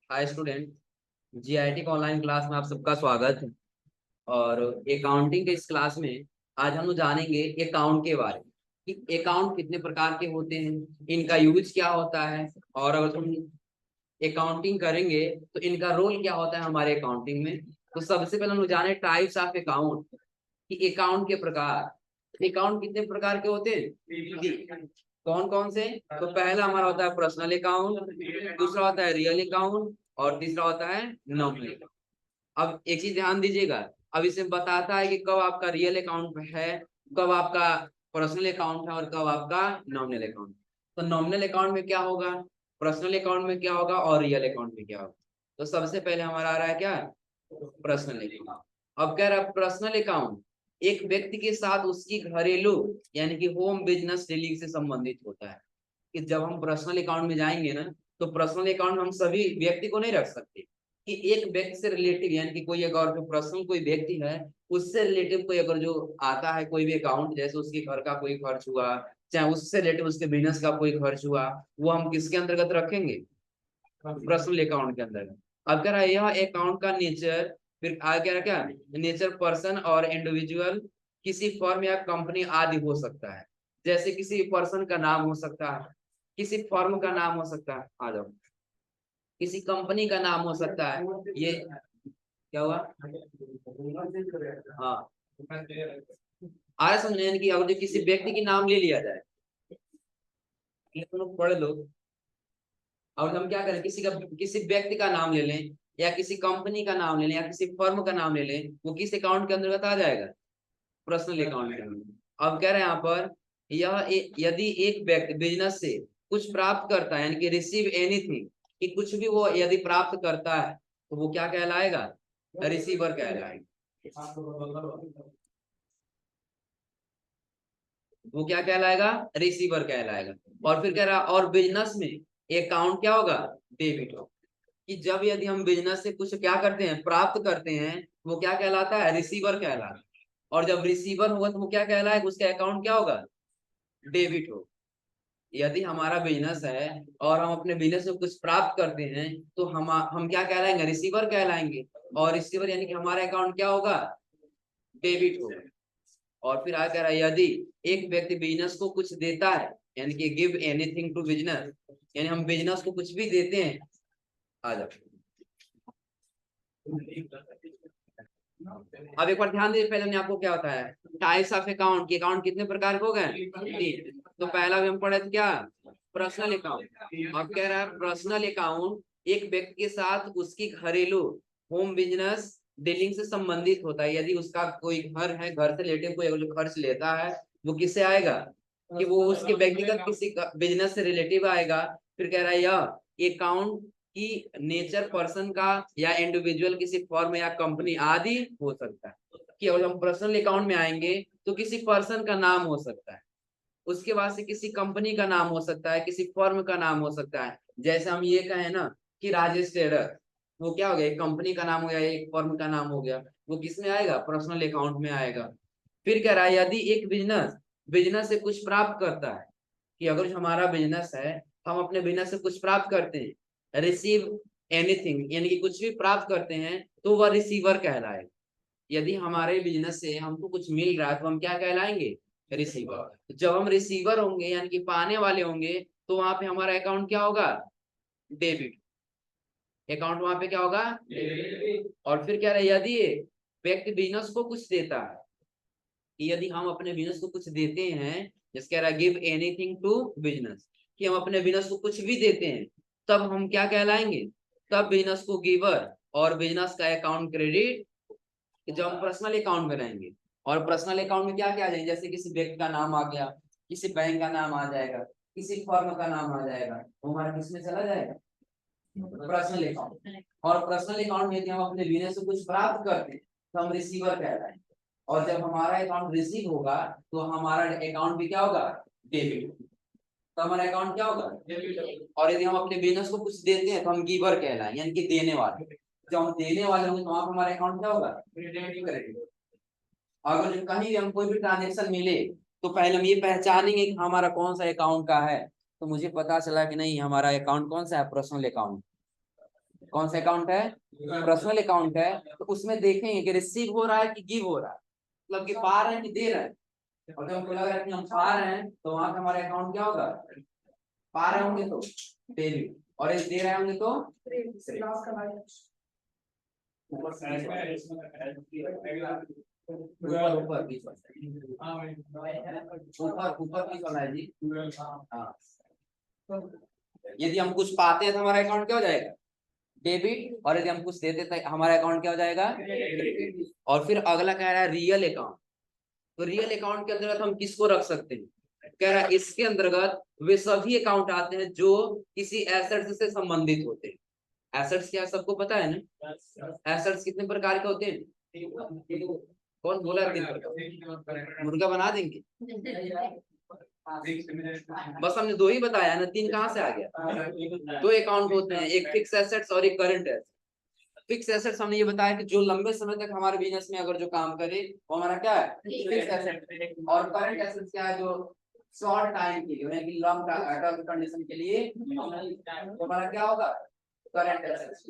Hi student. GIT का online class में आप सबका स्वागत है। और अकाउंटिंग के इस क्लास में आज हम लोग जानेंगे अकाउंट के बारे में कि अकाउंट कितने प्रकार के होते हैं, इनका यूज क्या होता है, और अगर तुम अकाउंटिंग करेंगे तो इनका रोल क्या होता है हमारे अकाउंटिंग में। तो सबसे पहले हम लोग जाने टाइप्स ऑफ अकाउंट कि अकाउंट के प्रकार। अकाउंट कितने प्रकार के होते हैं, कौन कौन से। तो पहला हमारा होता है पर्सनल अकाउंट, दूसरा होता है रियल अकाउंट, और तीसरा होता है नॉमिनल अकाउंट। अब एक चीज ध्यान दीजिएगा, अब इसमें बताता है कि कब आपका रियल अकाउंट है, कब आपका पर्सनल अकाउंट है, और कब आपका नॉमिनल अकाउंट। तो नॉमिनल अकाउंट में क्या होगा, पर्सनल अकाउंट में क्या होगा, और रियल अकाउंट में क्या होगा। तो सबसे पहले हमारा आ रहा है क्या, पर्सनल अकाउंट। अब कह रहा है पर्सनल अकाउंट एक व्यक्ति के साथ उसकी घरेलू यानी कि होम बिजनेस डीलिंग से संबंधित होता है। कि जब हम पर्सनल अकाउंट में जाएंगे ना, तो पर्सनल अकाउंट हम सभी व्यक्ति को नहीं रख सकते कि एक व्यक्ति से रिलेटिव, यानी कि कोई अगर जो पर्सनल कोई व्यक्ति है उससे रिलेटिव कोई अगर जो आता है कोई भी अकाउंट, जैसे उसके घर का कोई खर्च हुआ, चाहे उससे रिलेटिव उसके बिजनेस का कोई खर्च हुआ, वो हम किसके अंतर्गत रखेंगे, पर्सनल अकाउंट के अंदर। अब कह रहा है यह अकाउंट का नेचर, फिर आगे कह रहा है क्या, नेचर पर्सन और इंडिविजुअल, किसी फर्म या कंपनी आदि हो सकता है। जैसे किसी पर्सन का नाम हो सकता है, किसी फर्म का नाम हो सकता है, आ जाओ, किसी कंपनी का नाम हो सकता है। ये क्या हुआ, हाँ आ रहा समझने, यानी कि अगर जो किसी व्यक्ति के नाम ले लिया जाए, ये तुम लोग पढ़ लो। और हम क्या करें, किसी व्यक्ति का नाम ले लें, या किसी कंपनी का नाम ले लें, या किसी फर्म का नाम ले लें, वो किस अकाउंट के अंतर्गत आ जाएगा, पर्सनल अकाउंट के अंदर। अब कह रहे हैं यहाँ पर, यदि एक व्यक्ति बिजनेस से कुछ प्राप्त करता है, यानी कि रिसीव एनीथिंग, कि कुछ भी वो यदि प्राप्त करता है, तो वो क्या कहलाएगा, रिसीवर कहलाएगा। वो क्या कहलाएगा, रिसीवर कहलाएगा। और फिर कह रहा और बिजनेस में अकाउंट क्या होगा, डेबिट होगा। कि जब यदि हम बिजनेस से कुछ क्या करते हैं, प्राप्त करते हैं, वो क्या कहलाता है, रिसीवर कहलाता है। और जब रिसीवर होगा तो वो क्या कहलाएगा, उसका अकाउंट क्या होगा, डेबिट होगा। यदि हमारा बिजनेस है और हम अपने बिजनेस से कुछ प्राप्त करते हैं, तो हम क्या कहलाएंगे, रिसीवर कहलाएंगे। और रिसीवर यानी कि हमारा अकाउंट क्या होगा, डेबिट होगा। और फिर आगे कह रहा है यदि एक व्यक्ति बिजनेस को कुछ देता है, यानी कि गिव एनीथिंग टू बिजनेस, यानी हम बिजनेस को कुछ भी देते हैं। आ जाओ, अब एक बार ध्यान दीजिए, पहले हमने आपको क्या होता है टाइप्स ऑफ अकाउंट, की अकाउंट कितने प्रकार के हो गए, तीन। तो पहला भी हम पढ़े थे क्या, पर्सनल अकाउंट। अब कह रहा है पर्सनल अकाउंट एक व्यक्ति के साथ उसकी घरेलू होम बिजनेस डीलिंग से संबंधित होता है। यदि उसका कोई घर है, घर से रिलेटेड कोई जो खर्च लेता है, वो किससे आएगा, कि वो उसके व्यक्तिगत किसी बिजनेस से रिलेटिव आएगा। फिर कह रहा है यह अकाउंट कि नेचर पर्सन का या इंडिविजुअल किसी फर्म या कंपनी आदि हो सकता है। कि अगर हम पर्सनल अकाउंट में आएंगे तो किसी पर्सन का नाम हो सकता है, उसके बाद से किसी कंपनी का नाम हो सकता है, किसी फर्म का नाम हो सकता है। जैसे हम ये कहें ना कि राजेश टेलर, वो क्या हो गया, एक कंपनी का नाम हो गया, एक फर्म का नाम हो गया, वो किस में आएगा, पर्सनल अकाउंट में आएगा। फिर कह रहा है यदि एक बिजनेस बिजनेस से कुछ प्राप्त करता है, कि अगर हमारा बिजनेस है, हम अपने बिजनेस से कुछ प्राप्त करते हैं, रिसीव एनीथिंग यानी कि कुछ भी प्राप्त करते हैं, तो वह रिसीवर कहलाएगा। यदि हमारे बिजनेस से हमको कुछ मिल रहा है तो हम क्या कहलाएंगे, रिसीवर। जब हम रिसीवर होंगे यानी कि पाने वाले होंगे, तो वहां पे हमारा अकाउंट क्या होगा, डेबिट। अकाउंट वहां पे क्या होगा, डेबिट। और फिर क्या रहे, यदि व्यक्ति बिजनेस को कुछ देता है, कि यदि हम अपने बिजनेस को कुछ देते हैं, जैसे कह रहा है गिव एनीथिंग टू बिजनेस, कि हम अपने बिजनेस को कुछ भी देते हैं, तब हम क्या कहलाएंगे, तब बिजनेस को गिवर और बिजनेस का अकाउंट क्रेडिट, जब हम पर्सनल अकाउंट में रहेंगे। और पर्सनल अकाउंट में क्या क्या आ जाएंगे, जैसे किसी व्यक्ति का नाम आ गया, किसी बैंक का नाम आ जाएगा, किसी फर्म का नाम आ जाएगा, वो हमारा किस में चला जाएगा, पर्सनल अकाउंट। और पर्सनल अकाउंट में यदि हम अपने बिजनेस से कुछ प्राप्त करते हैं, तो हम रिसीवर कहलाएंगे। और जब हमारा अकाउंट रिसीव होगा, तो हमारा अकाउंट भी क्या होगा, डेबिट। तो हमारा अकाउंट क्या होगा, डेबिट। और यदि हम अपने बिजनेस को कुछ देते हैं, तो हम गिवर कहलाएंगे, यानी कि देने वाले। जब हम देने वाले होंगे तो वहां पर हमारा अकाउंट क्या होगा, डेबिट करेंगे। अगर जो कहीं भी हम कोई भी ट्रांजेक्शन मिले, तो पहले हम ये पहचानेंगे कि हमारा कौन सा अकाउंट का है। तो मुझे पता चला कि नहीं, हमारा अकाउंट कौन सा है, पर्सनल अकाउंट। कौन सा अकाउंट है? पर्सनल अकाउंट है। तो उसमें देखेंगे कि रिसीव हो रहा है कि गिव हो रहा है, मतलब कि पा रहे हैं कि दे रहे हैं। और जब हमको लग रहा है कि हम पा रहे हैं तो वहां पे हमारा अकाउंट क्या होगा? पा रहे होंगे तो डेबिट, और ये दे रहे होंगे तो ऊपर ऊपर बीच ऊपर ऊपर बीच वाला है जी। हाँ, यदि हम कुछ पाते हैं तो हमारा अकाउंट क्या हो जाएगा? डेबिट। और यदि हम कुछ देते तो हमारा अकाउंट क्या हो जाएगा? क्रेडिट। और फिर अगला कह रहा है रियल अकाउंट। तो रियल अकाउंट के अंतर्गत हम किसको रख सकते हैं? कह रहा है इसके अंतर्गत वे सभी अकाउंट आते हैं जो किसी एसेट्स से संबंधित होते हैं। एसेट्स क्या सबको पता है ना? एसेट्स कितने प्रकार के होते हैं? कौन बोला? तीन प्रकार। मुर्गा बना देंगे? बस हमने दो ही बताया ना, तीन कहाँ से आ गया? दो अकाउंट होते हैं, एक फिक्स एसेट्स और एक करंट एसेट्स। फिक्स एसेट्स हमने ये बताया कि जो लंबे समय तक हमारे बिजनेस में अगर जो काम करे वो हमारा क्या है? Fix asset. और करंट एसेट्स क्या है? जो शॉर्ट टाइम के लिए, यानी लॉन्ग टर्म कंडीशन के लिए तो हमारा क्या होगा? Current assets.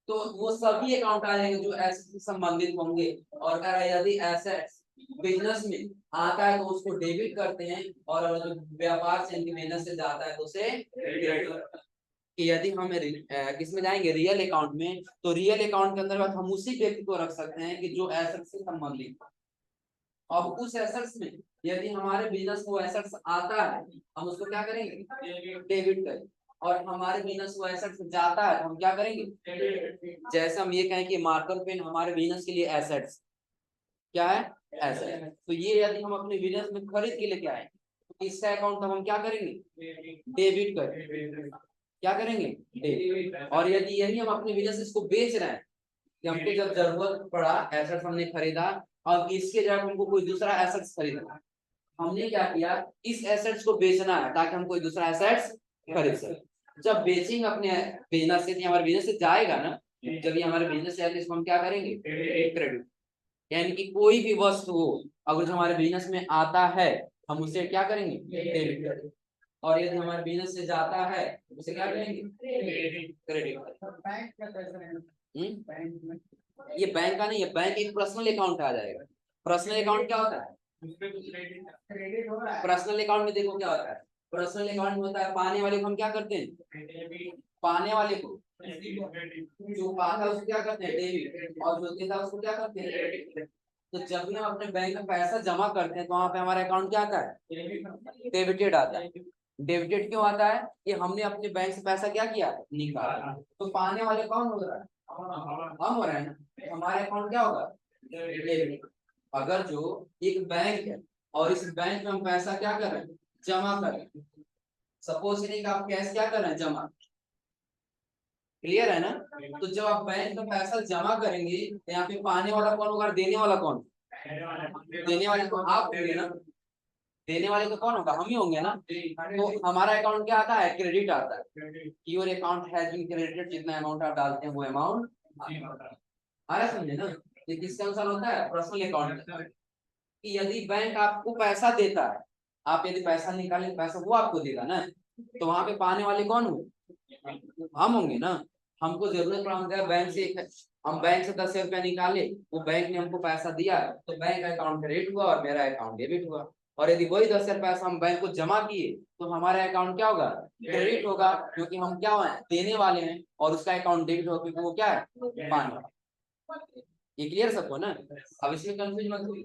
तो वो सभी अकाउंट आ जाएंगे जो एसेट से संबंधित होंगे। और कह रहा है यदि एसेट्स बिजनेस में आता है तो उसको डेबिट करते हैं, और जो व्यापार से इनकी बिजनेस से जाता है तो उसे क्रेडिट करते हैं। कि यदि हम किसमें जाएंगे? रियल अकाउंट में। तो रियल अकाउंट के अंतर्गत हम उसी व्यक्ति को रख सकते हैं कि जो एसेट से संबंधित। अब उस एसेट्स में यदि हमारे बिजनेस को एसेट्स आता है हम उसको क्या करेंगे? डेबिट करेंगे। और हमारे बिजनेस को एसेट्स जाता है हम क्या करेंगे? जैसे हम ये कहें कि मार्कर पेन हमारे बिजनेस के लिए एसेट्स क्या है? एसेट। तो ये यदि हम अपने बिजनेस में खरीद के लेके आए तो इसका अकाउंट हम क्या करेंगे? डेबिट करेंगे। क्या करेंगे? डेबिट। और यदि यही हम अपने बिजनेस इसको बेच रहे हैं कि हमको जब जरूरत पड़ा एसेट्स हमने खरीदा, और इसके जगह हमको कोई दूसरा एसेट्स खरीदना, हमने क्या किया? इस एसेट्स को बेचना है ताकि हम कोई दूसरा एसेट्स खरीद सके। जब बेचेंगे अपने बिजनेस से, हमारे बिजनेस से जाएगा ना, जब ये हमारे बिजनेस से आएगा इसको हम क्या करेंगे? क्रेडिट। यानी कि कोई भी वस्तु हो अगर जो हमारे बिजनेस में आता है हम उसे क्या करेंगे? डेबिट करेंगे। और यदि हमारे बिजनेस से जाता है उसे क्या करेंगे? क्रेडिट। ये बैंक का नहीं है, बैंक एक पर्सनल अकाउंट आ जाएगा। पर्सनल अकाउंट क्या होता है? पर्सनल अकाउंट में देखो क्या होता है। पर्सनल अकाउंट में होता है पाने वाले को हम क्या करते हैं? पाने वाले को, जो पाता है उसको क्या करते हैं? डेबिट। और जो देता है उसको क्या करते हैं? क्रेडिट। तो जब भी हम अपने बैंक में पैसा जमा करते हैं तो वहां पे हमारा अकाउंट क्या आता है? डेबिटेड आता है। डेबिटेड क्यों आता है? कि हमने अपने बैंक से पैसा क्या किया? निकाला। तो पाने वाले कौन हो रहा है? हम हो रहे हैं ना। हमारा अकाउंट क्या होगा? डेबिट। अगर जो एक बैंक है और इस बैंक में हम पैसा क्या कर रहे हैं? जमा कर रहे हैं। सपोज नहीं कि आप कैश क्या कर रहे हैं? जमा। क्लियर है ना? तो जब आप बैंक में पैसा जमा करेंगे तो यहाँ पे पाने वाला कौन होगा? देने वाला कौन? देने वाले तो आप होंगे ना। देने वाले तो कौन होगा? हम ही होंगे ना। तो हमारा अकाउंट क्या आता है? क्रेडिट आता है। Your account has been credited. जितना अमाउंट आप डालते हैं वो अमाउंट आया, समझे ना? ये किसके अनुसार होता है? Personal account. कि यदि बैंक आपको पैसा देता है, आप यदि पैसा निकालें पैसा वो आपको देगा ना, तो वहां पे पाने वाले कौन होंगे? हम होंगे ना। हमको जरूरत पड़ा हम गए बैंक से, हम बैंक से 10,000 रुपया निकाले, वो बैंक ने हमको पैसा दिया तो बैंक अकाउंट क्रेडिट हुआ और मेरा अकाउंट डेबिट हुआ। और यदि वही 10,000 पैसा हम बैंक को जमा किए तो हमारा अकाउंट क्या होगा? क्रेडिट होगा, क्योंकि हम क्या हुए? देने वाले हैं। और उसका अकाउंट डेबिट होगा क्योंकि वो क्या है? पाने वाला। ये क्लियर सबको ना? अब इसमें कंफ्यूज मत हुई।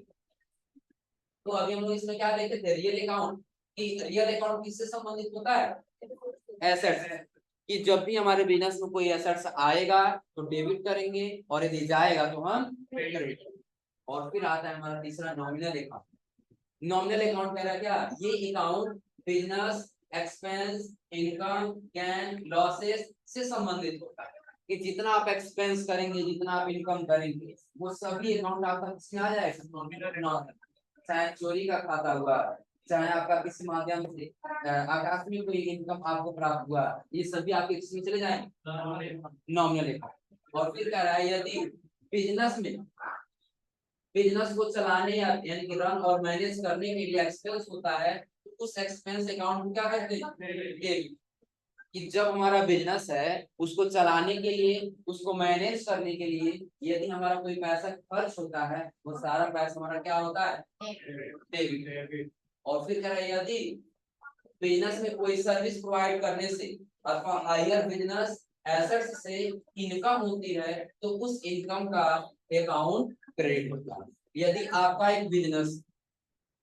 तो अभी हम लोग इसमें क्या देखते थे? Real account. कि रियल अकाउंट किससे संबंधित होता है? एसेट्स। कि जब भी हमारे बिजनेस में कोई एसेट्स आएगा तो डेबिट करेंगे, और यदि जाएगा तो हम क्रेडिट करेंगे। और फिर आता है हमारा तीसरा नॉमिनल अकाउंट। नॉमिनल अकाउंट कह रहा है क्या? ये account business expense income gain losses से संबंधित होता है। कि जितना आप एक्सपेंस करेंगे जितना आप इनकम करेंगे वो सभी अकाउंट आपका किसमें आ जाएगा? नॉमिनल। चाहे चोरी का खाता हुआ, चाहे आपका किसी माध्यम से आकस्मिक कोई इनकम आपको प्राप्त हुआ, ये सभी आपके किसमें चले जाएंगे? Nominal account. और फिर कह रहा है यदि बिजनेस में बिजनेस को चलाने या यानी कि रन और मैनेज करने के लिए एक्सपेंस होता है तो उस एक्सपेंस अकाउंट को क्या कहते हैं? डेबिट। कि जब हमारा बिजनेस है उसको चलाने के लिए, उसको मैनेज करने के लिए यदि हमारा कोई पैसा खर्च होता है, वो सारा पैसा हमारा क्या होता है, डेबिट। और फिर कह रहे हैं यदि बिजनेस में कोई सर्विस प्रोवाइड करने से अथवा हायर बिजनेस एसेट्स से इनकम होती है तो उस इनकम का अकाउंट क्रेडिट होता है। यदि आपका एक बिजनेस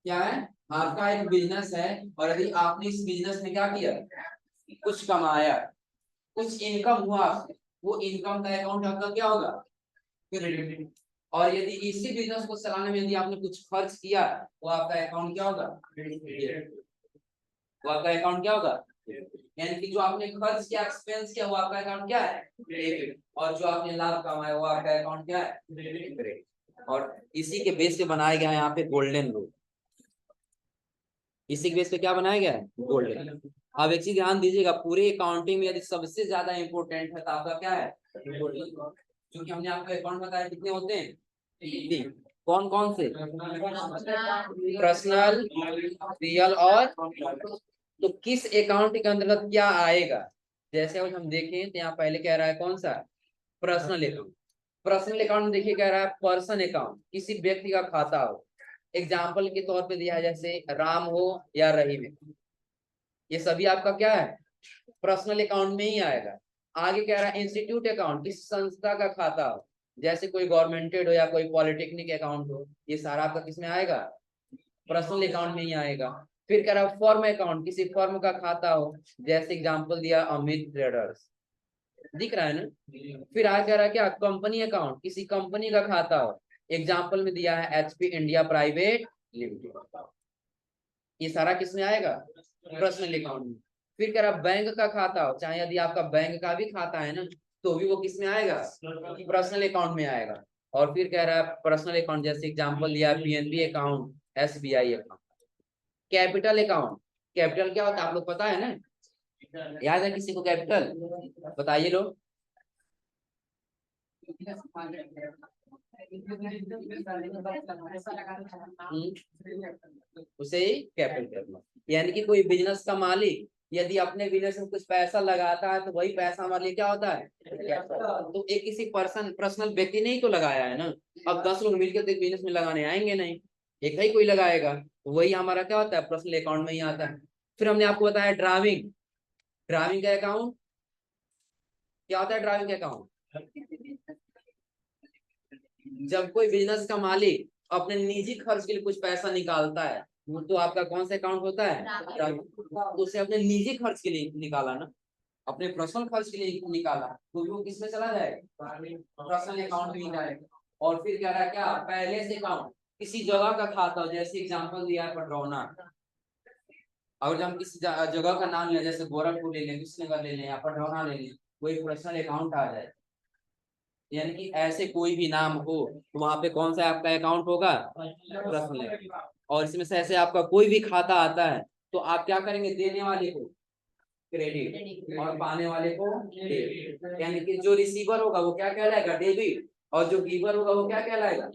क्या है, आपका एक बिजनेस है और यदि आपने इस बिजनेस में क्या किया, कुछ कमाया, कुछ इनकम हुआ, वो इनकम का अकाउंट आपका क्या होगा, क्रेडिट। और यदि इसी बिजनेस को चलाने में यदि आपने कुछ खर्च किया तो आपका अकाउंट क्या होगा, वो आपका अकाउंट क्या होगा, यानी कि जो आपने खर्च किया, एक्सपेंस किया, वो आपका अकाउंट क्या है, डेबिट। और जो आपने लाभ कमाया वो आपका अकाउंट क्या है, क्रेडिट। और इसी के बेस पे बनाया गया है यहाँ पे गोल्डन रूल। इसी के बेस पे क्या बनाया गया है, गोल्डन। अब एक चीज ध्यान दीजिएगा, पूरे अकाउंटिंग में यदि सबसे ज्यादा इंपॉर्टेंट है तो आपका क्या है, गोल्डन। क्योंकि हमने आपको अकाउंट बताया कितने होते हैं, तीन। कौन कौन से, पर्सनल, रियल और, तो किस अकाउंट के अंतर्गत क्या आएगा, जैसे अब हम देखें तो यहाँ पहले कह रहा है कौन सा, पर्सनल अकाउंट। पर्सनल अकाउंट में देखिए कह रहा है पर्सन अकाउंट, किसी व्यक्ति का खाता हो। एग्जाम्पल के तौर पे दिया है जैसे राम हो या रहीम, ये सभी आपका क्या है, पर्सनल अकाउंट में ही आएगा। आगे कह रहा है इंस्टीट्यूट अकाउंट, किसी संस्था का खाता हो, जैसे कोई गवर्नमेंटेड हो या कोई पॉलिटेक्निक अकाउंट हो, ये सारा आपका किसमें आएगा, पर्सनल अकाउंट में ही आएगा। फिर कह रहा है फर्म अकाउंट, किसी फर्म का खाता हो, जैसे एग्जांपल दिया अमित ट्रेडर्स, दिख रहा है ना। फिर आगे कह रहा है क्या, कंपनी अकाउंट, किसी कंपनी का खाता हो, एग्जांपल में दिया है एचपी इंडिया प्राइवेट लिमिटेड, ये सारा किसमें आएगा, पर्सनल अकाउंट में। फिर कह रहा बैंक का खाता हो, चाहे यदि आपका बैंक का भी खाता है ना तो भी वो किसमें आएगा, पर्सनल अकाउंट में आएगा। और फिर कह रहा है पर्सनल अकाउंट, जैसे एग्जांपल दिया PNB account, SBI account. Capital account, capital क्या होता है आप लोग पता है ना, याद है किसी को कैपिटल, बताइए लोग। उसे ही कैपिटल, यानी कि कोई बिजनेस का मालिक यदि अपने बिजनेस में कुछ पैसा लगाता है तो वही पैसा हमारे लिए क्या होता है, तो एक किसी पर्सनल व्यक्ति ने ही तो लगाया है ना। अब 10 लोग मिलकर तो बिजनेस में लगाने आएंगे नहीं, एक ही कोई लगाएगा, तो वही हमारा क्या होता है, पर्सनल अकाउंट में ही आता है। फिर हमने आपको बताया ड्राइविंग, ड्राइविंग का अकाउंट क्या होता है, ड्राइविंग का अकाउंट, जब कोई बिजनेस का मालिक अपने निजी खर्च के लिए कुछ पैसा निकालता है, वो तो आपका कौन सा अकाउंट होता है, तो उसे अपने निजी खर्च के लिए निकाला ना, अपने पर्सनल खर्च के लिए निकाला, तो वो किसमें चला जाएगा, पर्सनल अकाउंट में जाएगा। और फिर क्या रहा, क्या पहले से अकाउंट, किसी जगह का खाता, जैसे एग्जांपल दिया है पटरौना, अगर हम किसी जगह का नाम ले, जैसे गोरखपुर ले लें, कृष्णनगर ले लें या पटरौना ले लें, कोई पर्सनल अकाउंट आ जाए, यानी कि ऐसे कोई भी नाम हो तो वहां पे कौन सा आपका अकाउंट होगा, पर्सनल। और इसमें से ऐसे आपका कोई भी खाता आता है तो आप क्या करेंगे, देने वाले को क्रेडिट और पाने वाले को डेबिट, यानी कि जो रिसीवर होगा वो क्या कहलाएगा, डेबिट, और जो गिवर होगा वो क्या कहलाएगा,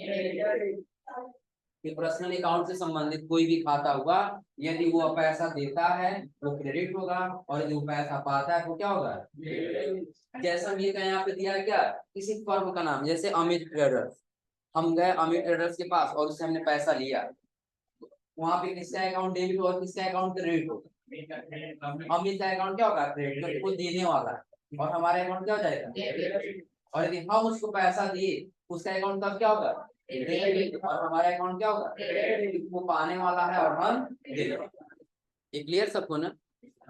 कि पर्सनल अकाउंट से संबंधित कोई भी खाता हुआ, यदि वो पैसा देता है वो क्रेडिट होगा, और यदि वो पैसा पाता है वो क्या होगा, जैसा ये का यहाँ पे दिया है क्या, किसी फर्म का नाम, जैसे अमित ट्रेडर्स, हम गए अमित ट्रेडर्स के पास और उससे हमने पैसा लिया, वहां पे किसका अकाउंट डेबिट और किसका अकाउंट क्रेडिट होगा, अमित का अकाउंट क्या होगा, क्रेडिट, वो देने वाला है, और हमारा अकाउंट क्या हो जाएगा, और यदि हम उसको पैसा दिए उसका अकाउंट तब क्या होगा, और हमारा अकाउंट क्या होगा, वो पाने वाला है और हम देने वाला है। ये क्लियर सबको ना।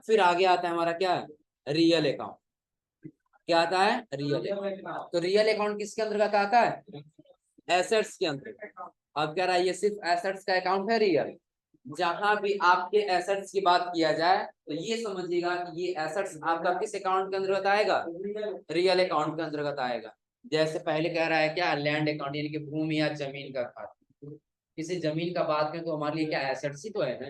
फिर आगे आता है हमारा क्या, रियल अकाउंट, क्या आता है, रियल अकाउंट। तो रियल अकाउंट किसके अंतर्गत आता है, एसेट्स के अंतर्गत। अब कह रहा है ये सिर्फ एसेट्स का अकाउंट है रियल, जहां भी आपके एसेट्स की बात किया जाए तो ये समझिएगा कि ये एसेट्स आपका किस अकाउंट के अंतर्गत आएगा, रियल अकाउंट के अंतर्गत आएगा। जैसे पहले कह रहा है क्या, लैंड अकाउंट, यानी कि भूमि या जमीन का खाता, किसी जमीन का बात करें तो हमारे लिए क्या एसेट्स ही तो है ना,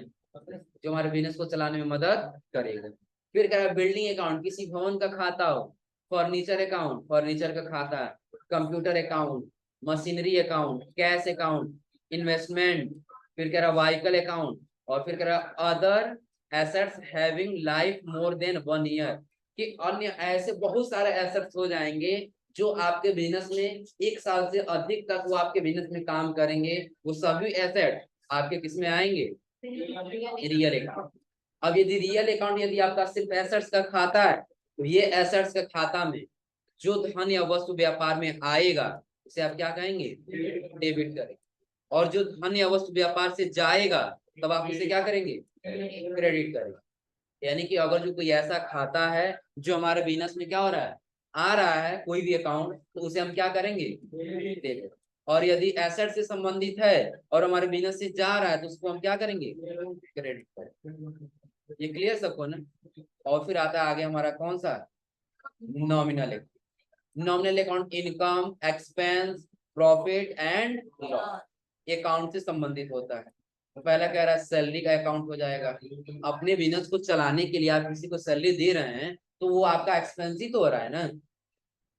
जो हमारे बिजनेस को चलाने में मदद करेगा। फिर कह रहा है बिल्डिंग अकाउंट, किसी भवन का खाता हो, फर्नीचर अकाउंट, फर्नीचर का खाता, computer account, machinery account, cash account, investment, फिर कह रहा व्हीकल अकाउंट, और फिर कह रहा other assets having life more than 1 year, कि अन्य ऐसे बहुत सारे एसेट्स हो जाएंगे जो आपके बिजनेस में 1 साल से अधिक तक वो आपके बिजनेस में काम करेंगे, वो सभी एसेट आपके किस में आएंगे, रियल अकाउंट। अब यदि रियल अकाउंट यदि आपका सिर्फ एसेट्स का खाता है तो ये एसेट्स का खाता में जो धन या वस्तु व्यापार में आएगा उसे आप क्या कहेंगे, डेबिट करेंगे। और जो धन या वस्तु व्यापार से जाएगा तब आप इसे क्या करेंगे, क्रेडिट करेंगे। यानी कि अगर जो कोई ऐसा खाता है जो हमारे बिजनेस में क्या हो रहा है, आ रहा है कोई भी अकाउंट, तो उसे हम क्या करेंगे, डेबिट। और यदि एसेट से संबंधित है और हमारे बिजनेस से जा रहा है तो उसको हम क्या करेंगे, क्रेडिट करेंगे। ये क्लियर सबको ना। और फिर आता है आगे हमारा कौन सा, nominal account. Nominal account income, expense, profit and loss account से संबंधित होता है। तो पहला कह रहा है सैलरी का अकाउंट हो जाएगा। अपने बिजनेस को चलाने के लिए आप किसी को सैलरी दे रहे हैं तो वो आपका एक्सपेंस ही तो हो रहा है ना।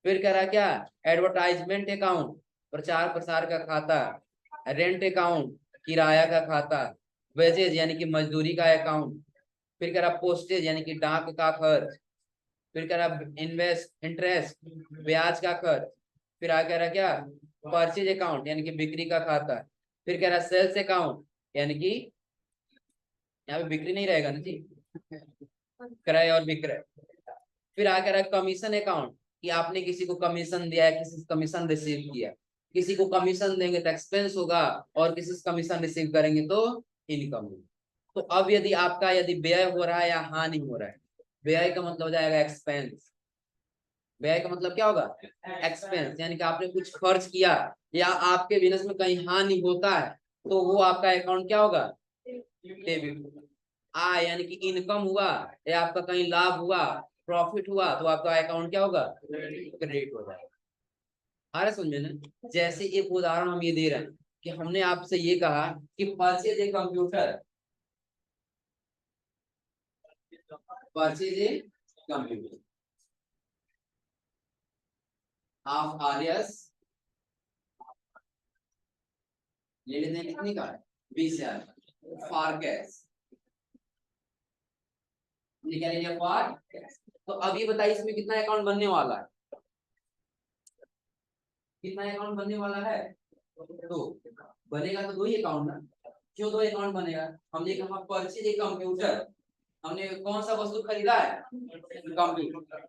फिर कह रहा है क्या, एडवर्टाइजमेंट अकाउंट, प्रचार प्रसार का खाता, रेंट अकाउंट, किराया का खाता, वेजेज यानी कि मजदूरी का अकाउंट, फिर कह रहा पोस्टेज यानी कि डाक का खर्च, फिर कह रहा इन्वेस्ट इंटरेस्ट ब्याज का खर्च, फिर आगे कह रहा क्या, परचेज अकाउंट यानी कि बिक्री का खाता, फिर कह रहा सेल्स अकाउंट यानी कि यहाँ पे बिक्री नहीं रहेगा ना जी, क्रय और विक्रय। फिर आगे कह रहा कमीशन अकाउंट कि आपने किसी को कमीशन दिया है, किसी से कमीशन रिसीव किया, किसी को कमीशन देंगे तो एक्सपेंस होगा और किसी से कमीशन रिसीव करेंगे तो इनकम होगी। तो अब यदि आपका यदि व्यय हो रहा है या हानि हो रहा है, व्यय का मतलब हो जाएगा एक्सपेंस। व्यय का मतलब क्या होगा, एक्सपेंस, यानी कि आपने कुछ खर्च किया या आपके बिजनेस में कहीं हानि होता है तो वो आपका अकाउंट क्या होगा, डेबिट। आय यानी कि इनकम हुआ या आपका कहीं लाभ हुआ, प्रॉफिट हुआ, तो आपका अकाउंट क्या होगा, क्रेडिट हो जाएगा। आ रहा समझ में ना। जैसे एक उदाहरण हम ये दे रहे हैं कि हमने आपसे ये कहा कि purchase a computer, purchase a computer of yours, ले लेते हैं कितनी का, 20,000 फॉर कैश, क्या ले लिया फॉर। तो अब ये बताइए इसमें कितना अकाउंट बनने वाला है, कितना अकाउंट बनने वाला है, दो। बनेगा तो दो ही अकाउंट ना। क्यों दो अकाउंट बनेगा, हमने कहा परचेज एक कंप्यूटर, हमने कौन सा वस्तु खरीदा है, कंप्यूटर।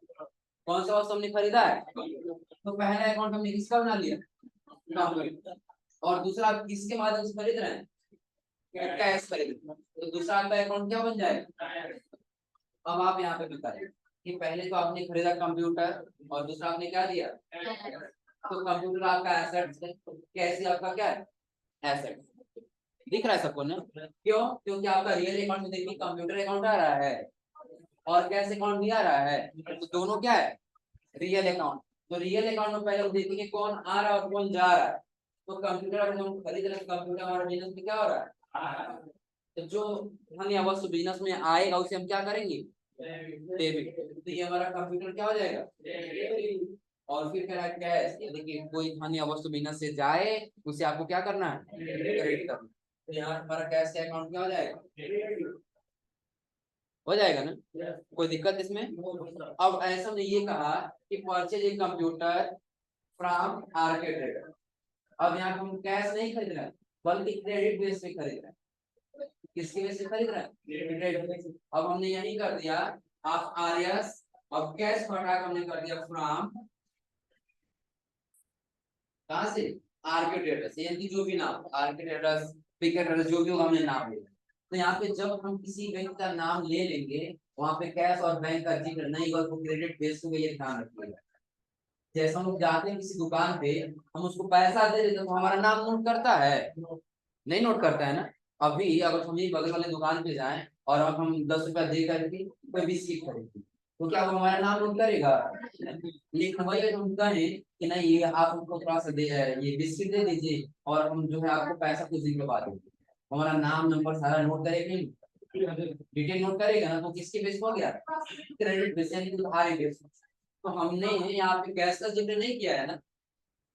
कौन सा वस्तु हमने खरीदा है, तो पहला अकाउंट हमने किसका बना लिया, कंप्यूटर। और दूसरा आप किसके माध्यम से खरीद रहे हैं, कैश खरीद, तो दूसरा आपका अकाउंट क्या बन जाएगा। अब आप यहाँ पे बताइए कि पहले तो आपने खरीदा कंप्यूटर और दूसरा आपने क्या दिया, तो कंप्यूटर आपका एसेट है, कैसे आपका क्या है, एसेट। दिख रहा है सबको ना। क्यों, क्योंकि आपका रियल अकाउंट में देखिए कंप्यूटर अकाउंट आ रहा है और कैश अकाउंट भी आ रहा है, तो दोनों क्या है, रियल अकाउंट। तो रियल अकाउंट में पहले हम देखेंगे कौन आ रहा है और कौन जा रहा है। तो कंप्यूटर अगर हम खरीद रहे हैं, कंप्यूटर हमारे बिजनेस में क्या हो रहा है, तो जो धन या वस्तु बिजनेस में आएगा उसे हम क्या करेंगे, डेबिट। तो ये हमारा कंप्यूटर क्या हो जाएगा। और फिर कह रहा है कैश, यानी कि कोई धन या वस्तु बिजनेस से जाए उसे आपको क्या करना है, क्रेडिट करना। तो यहाँ हमारा कैश का अकाउंट क्या हो जाएगा, हो जाएगा ना, कोई दिक्कत इसमें। अब ऐसा हमने ये कहा कि परचेज एक कंप्यूटर फ्रॉम आरके ट्रेडर। अब यहाँ हम कैश नहीं खरीद रहे हैं बल्कि क्रेडिट बेस पे खरीद रहे हैं। किसके बेस पे खरीद रहे हैं, क्रेडिट बेस। अब हमने यही कर दिया आप आरएस, अब कैश हटा के हमने कर दिया फ्रॉम, कहां से, आरके ट्रेडर्स, यानी जो भी नाम आरके ट्रेडर्स, पीके ट्रेडर्स, जो भी होगा हमने नाम लिया। तो यहाँ पे जब हम किसी बैंक का नाम ले लेंगे वहां पे कैश और बैंक का जिक्र नहीं होगा, तो क्रेडिट बेस होगा, ये ध्यान रखिएगा। जैसे हम जाते हैं किसी दुकान पे, हम उसको पैसा दे देते तो हमारा नाम नोट करता है, नहीं नोट करता है ना। अभी अगर हम ही बगल वाले दुकान पे जाएं और अब हम 10 रुपया दे करके कोई बिस्किट खरीदते तो क्या वो हमारा नाम नोट करेगा, लेकिन वही अगर हम कहें कि नहीं ये आप हमको थोड़ा सा दे, ये बिस्किट दे दीजिए और हम जो है आपको पैसा कुछ दिन के बाद देंगे, हमारा नाम नंबर सारा नोट करेगा, डिटेल नोट करेगा ना, तो किसके बेस हो गया, क्रेडिट बेस यानी कि उधारी बेस। तो हमने यहाँ पे कैश का जिक्र नहीं किया है ना,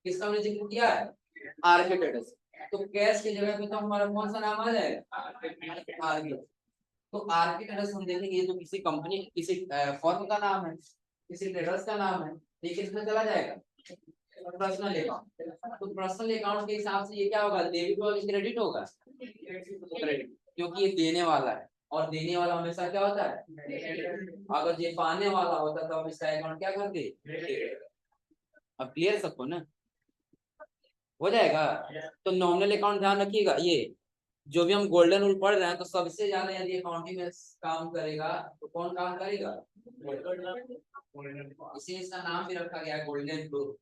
किसका हमने जिक्र किया है, आर्के। तो कैश की जगह पे तो हमारा कौन सा नाम आ जाएगा, आरके। तो आर के ट्रेडर्स हम देखेंगे तो किसी कंपनी किसी फर्म का नाम है, किसी ट्रेडर्स का नाम है, ठीक है, इसमें चला जाएगा पर्सनल अकाउंट। तो पर्सनल अकाउंट के हिसाब से ये क्या होगा, डेबिट और क्रेडिट होगा, क्रेडिट, क्योंकि ये देने वाला है और देने वाला हमेशा क्या होता है, अगर ये पाने वाला होता तो हम इसका अकाउंट क्या करते। अब क्लियर सबको ना, हो जाएगा। तो नॉमिनल अकाउंट ध्यान रखिएगा, ये जो भी हम गोल्डन रूल पढ़ रहे हैं तो सबसे ज्यादा यदि अकाउंटिंग में काम करेगा तो कौन काम करेगा, इसीलिए इसका नाम भी रखा गया है गोल्डन रूल।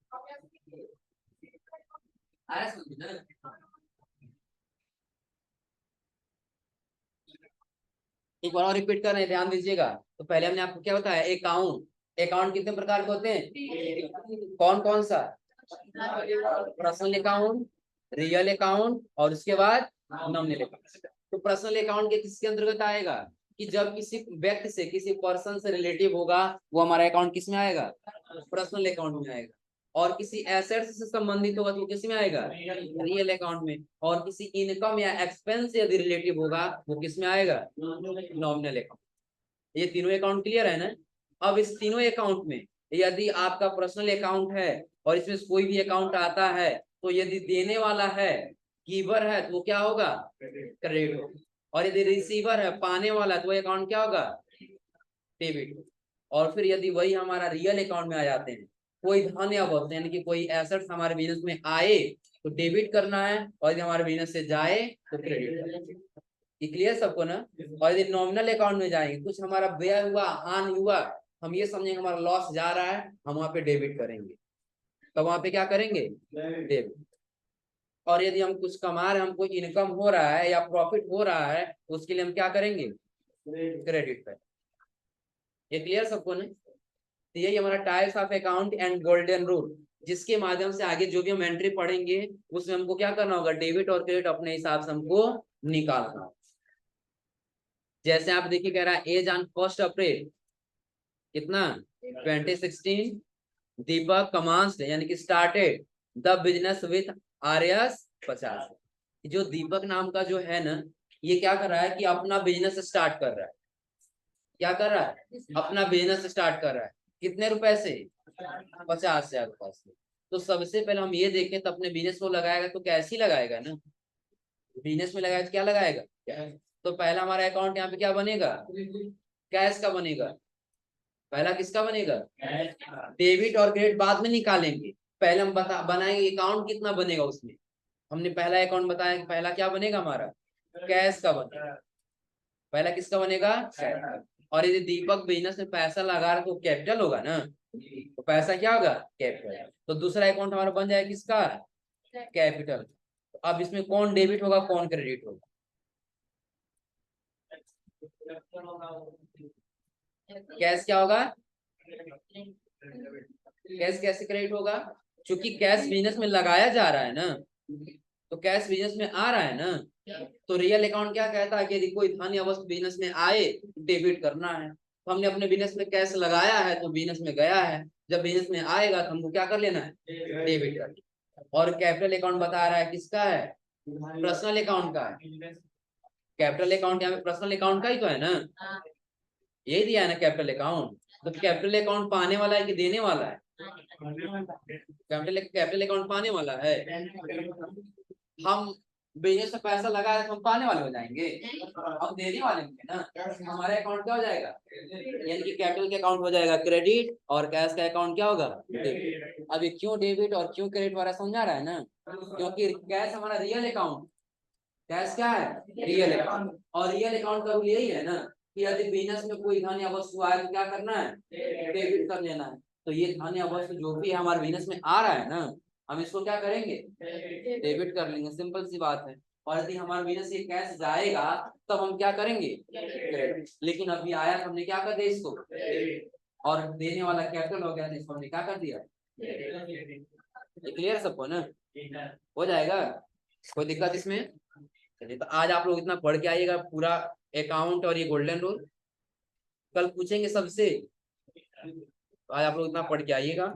आया समझ ना। एक बार और रिपीट कर रहे हैं, ध्यान दीजिएगा। तो पहले हमने आपको क्या बताया, अकाउंट, अकाउंट कितने प्रकार के होते हैं, कौन कौन सा, पर्सनल अकाउंट, रियल अकाउंट और उसके बाद नॉमिनल अकाउंट। तो पर्सनल अकाउंट के किसके अंतर्गत आएगा, कि जब किसी व्यक्ति से किसी पर्सन से रिलेटिव होगा वो हमारा अकाउंट किस में आएगा, पर्सनल अकाउंट में आएगा। और किसी एसेट से संबंधित होगा तो किस में आएगा, रियल अकाउंट में। और किसी इनकम या एक्सपेंस से यदि रिलेटिव होगा वो किस में आएगा, नॉमिनल अकाउंट। ये तीनों अकाउंट क्लियर है ना। अब इस तीनों अकाउंट में यदि आपका पर्सनल अकाउंट है और इसमें कोई भी अकाउंट आता है तो यदि देने वाला है, गिवर है, तो वो क्या होगा, क्रेडिट होगा। और यदि रिसीवर है, पाने वाला, तो वो अकाउंट क्या होगा, डेबिट। और फिर यदि वही हमारा रियल अकाउंट में आ जाते हैं, कोई धन या वस्तु यानी कि कोई एसेट्स हमारे बिजनेस में आए तो डेबिट करना है, और यदि हमारे बिजनेस से जाए तो क्रेडिट। ये क्लियर सबको ना। और यदि नॉमिनल अकाउंट में जाएंगे, कुछ हमारा व्यय हुआ, हानि हुआ, हम ये समझेंगे हमारा लॉस जा रहा है, हम वहां पे डेबिट करेंगे। तो वहां पे क्या करेंगे, डेबिट। और यदि हम कुछ कमा रहे हैं, हमको इनकम हो रहा है या प्रॉफिट हो रहा है, उसके लिए हम क्या करेंगे, क्रेडिट पर। ये क्लियर सबको ना। तो यही हमारा types of account and golden rule, जिसके माध्यम से आगे जो भी हम एंट्री पढ़ेंगे उसमें हमको क्या करना होगा, डेबिट और क्रेडिट अपने हिसाब से हमको निकालना होगा। जैसे आप देखिए कह रहा है एज ऑन 1 अप्रैल कितना 2016 दीपक कमांस्ड यानी कि started the business with RS 50। जो दीपक नाम का जो है ना, ये क्या कर रहा है कि अपना बिजनेस स्टार्ट कर रहा है। क्या कर रहा है, अपना बिजनेस स्टार्ट कर रहा है। कितने रुपए से, 50,000 रुपए से। तो सबसे पहले हम ये देखें तो अपने बिजनेस को लगाएगा तो कैसे लगाएगा ना, बिजनेस में लगाएगा तो क्या लगाएगा, तो पहला हमारा अकाउंट यहाँ पे क्या बनेगा, कैश का बनेगा। पहला किसका बनेगा, डेबिट और क्रेडिट बाद में निकालेंगे, पहले हम बनाएंगे अकाउंट कितना बनेगा उसमें। हमने पहला अकाउंट बताया कि पहला क्या बनेगा हमारा, कैश का बनेगा। पहला किसका बनेगा, और यदि दीपक बिजनेस में पैसा लगा रहा है तो कैपिटल होगा ना, तो पैसा क्या होगा, कैपिटल। तो दूसरा अकाउंट हमारा बन जाएगा किसका, कैपिटल। तो अब इसमें कौन डेबिट होगा कौन क्रेडिट होगा, कैश क्या होगा, कैश कैसे क्रेडिट होगा, क्योंकि कैश बिजनेस में लगाया जा रहा है ना, तो कैश बिजनेस में आ रहा है ना। तो रियल अकाउंट क्या कहता है कि यदि कोई धन या वस्तु बिजनेस में आए डेबिट करना है, तो हमने अपने बिजनेस में कैश लगाया है तो बिजनेस में गया है, जब बिजनेस में आएगा तो हमको क्या कर लेना है, डेबिट कर। और कैपिटल अकाउंट बता रहा है किसका है, पर्सनल अकाउंट का है। कैपिटल अकाउंट यहाँ पे पर्सनल अकाउंट का ही तो है ना, यही दिया है ना कैपिटल अकाउंट। तो कैपिटल अकाउंट पाने वाला है कि देने वाला है, कैपिटल अकाउंट पाने वाला है। हम बिजनेस में पैसा लगाए तो हम पाने वाले हो जाएंगे, हम देने वाले होंगे ना। हमारा अकाउंट क्या हो जाएगा, यानी कि कैपिटल का अकाउंट हो जाएगा क्रेडिट और कैश का अकाउंट क्या होगा, डेबिट। अभी क्यों डेबिट और क्यों क्रेडिट वाला समझा रहा है ना, क्योंकि कैश हमारा रियल अकाउंट, कैश क्या है, रियल अकाउंट। और रियल अकाउंट का रूल यही है ना कि यदि बिजनेस में कोई धन या वस्तु आए तो क्या करना है, डेबिट कर लेना है। तो ये धन या वस्तु जो भी हमारे बिजनेस में आ रहा है ना, हम इसको क्या करेंगे, डेबिट कर लेंगे, सिंपल सी बात है। और यदि हमारे बिजनेस से कैश जाएगा तब हम क्या करेंगे, क्रेडिट। लेकिन अभी आया तो हमने क्या कर दिया इसको, और देने वाला कैपिटल हो गया तो इसको हमने क्या कर दिया, क्लियर सबको ना, हो जाएगा, कोई दिक्कत इसमें। चलिए तो आज आप लोग इतना पढ़ के आइएगा पूरा अकाउंट और ये गोल्डन रूल, कल पूछेंगे सबसे, तो आज आप लोग इतना पढ़ के आइएगा।